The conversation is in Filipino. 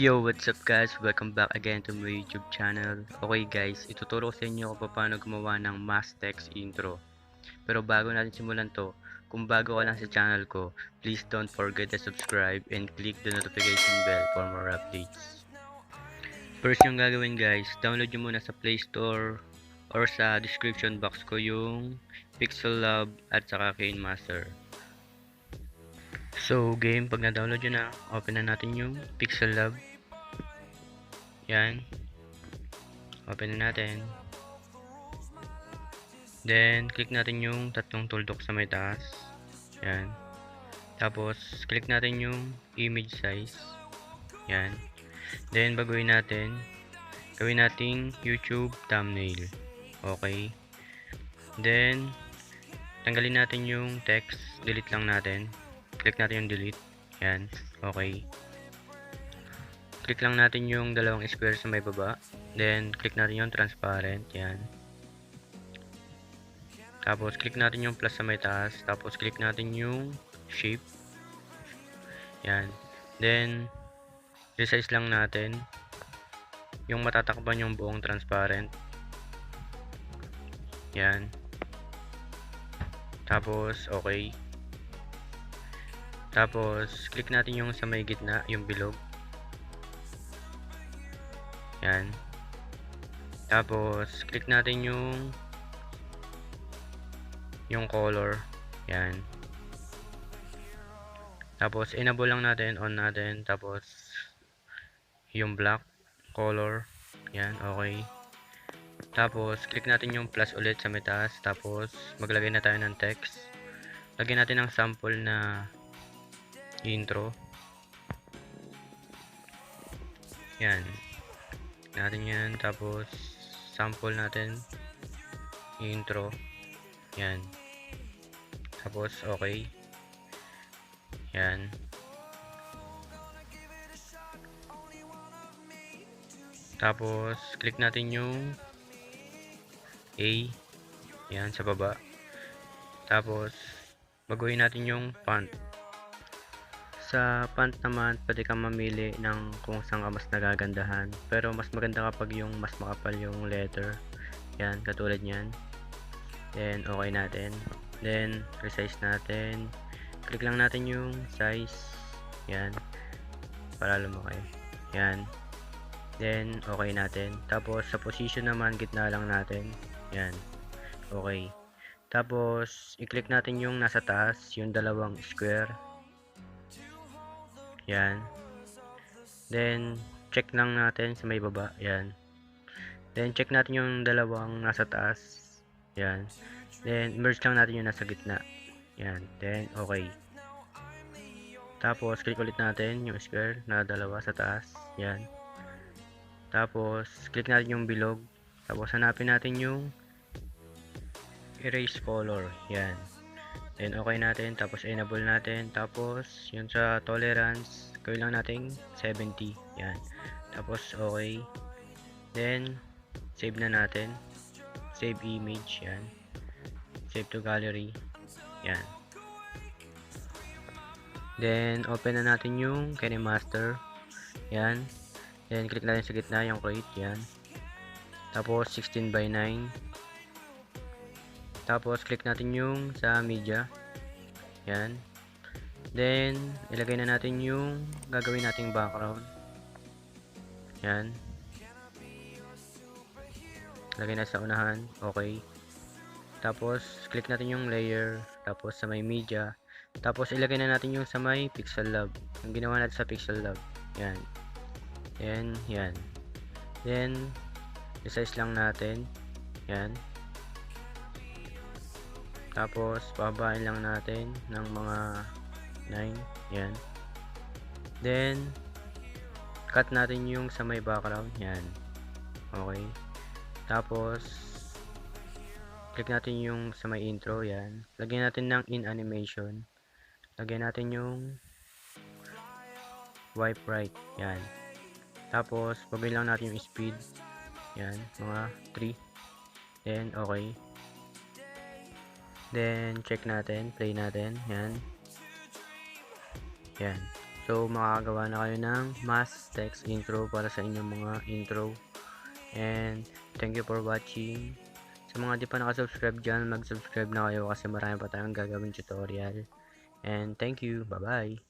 Yo, what's up guys? Welcome back again to my YouTube channel. Okay guys, ituturo ko sa inyo kung paano gumawa ng mass text intro. Pero bago natin simulan to, kung bago ka lang sa channel ko, please don't forget to subscribe and click the notification bell for more updates. First yung gagawin guys, download nyo muna sa Play Store or sa description box ko yung PixelLab at saka KineMaster. So game, pag na-download nyo na, open na natin yung PixelLab. Yan. Open na natin. Then, click natin yung tatlong tuldok sa may taas. Yan. Tapos, click natin yung image size. Yan. Then, baguhin natin. Gawin nating YouTube thumbnail. Okay. Then, tanggalin natin yung text. Delete lang natin. Click natin yung delete. Yan. Okay. Click lang natin yung dalawang square sa may baba. Then, click natin yung transparent. Yan. Tapos, click natin yung plus sa may taas. Tapos, click natin yung shape. Yan. Then, resize lang natin yung matatakpan yung buong transparent. Yan. Tapos, okay. Tapos, click natin yung sa may gitna, yung bilog. Yan. Tapos, click natin yung color. Yan. Tapos, enable lang natin, on natin. Tapos, yung black color. Yan, okay. Tapos, click natin yung plus ulit sa may taas. Tapos, maglagay na tayo ng text. Lagyan natin ng sample na intro. Yan. Natin yan. Tapos, sample natin intro. Yan. Tapos, okay. Yan. Tapos, click natin yung A. Yan, sa baba. Tapos, baguhin natin yung font. Sa font naman, pwede kang mamili ng kung saan ka mas nagagandahan. Pero, mas maganda kapag yung mas makapal yung letter. Yan, katulad nyan. Then, okay natin. Then, resize natin. Click lang natin yung size. Yan. Para lumaki. Yan. Then, okay natin. Tapos, sa position naman, gitna lang natin. Yan. Okay. Tapos, i-click natin yung nasa taas, yung dalawang square. Yan. Then, check lang natin sa may baba. Yan. Then, check natin yung dalawang nasa taas. Yan. Then, merge lang natin yung nasa gitna. Yan. Then, okay. Tapos, click ulit natin yung square na dalawa sa taas. Yan. Tapos, click natin yung bilog. Tapos, hanapin natin yung erase color. Yan. Then, okay natin. Tapos, enable natin. Tapos, yun sa tolerance, gawin lang natin 70. Yan. Tapos, okay. Then, save na natin. Save image. Yan. Save to gallery. Yan. Then, open na natin yung KineMaster. Yan. Then, click natin sa gitna yung create. Yan. Tapos, 16:9. Tapos, click natin yung sa media. Yan. Then, ilagay na natin yung gagawin nating background. Yan. Lagay na sa unahan. Okay. Tapos, click natin yung layer. Tapos, sa may media. Tapos, ilagay na natin yung sa may PixelLab. Ang ginawa natin sa PixelLab. Yan. Then, yan. Then, resize lang natin. Yan. Tapos, pababain lang natin ng mga 9. Yan. Then, cut natin yung sa may background. Yan. Okay. Tapos, click natin yung sa may intro. Yan. Lagyan natin ng in animation. Lagyan natin yung wipe right. Yan. Tapos, babain lang natin yung speed. Yan. Mga 3. Then, okay. Then, check natin. Play natin. Yan. Yan. So, makakagawa na kayo ng mass text intro para sa inyong mga intro. And, thank you for watching. Sa mga di pa nakasubscribe dyan, mag-subscribe na kayo kasi marami pa tayong gagawin tutorial. And, thank you. Bye-bye.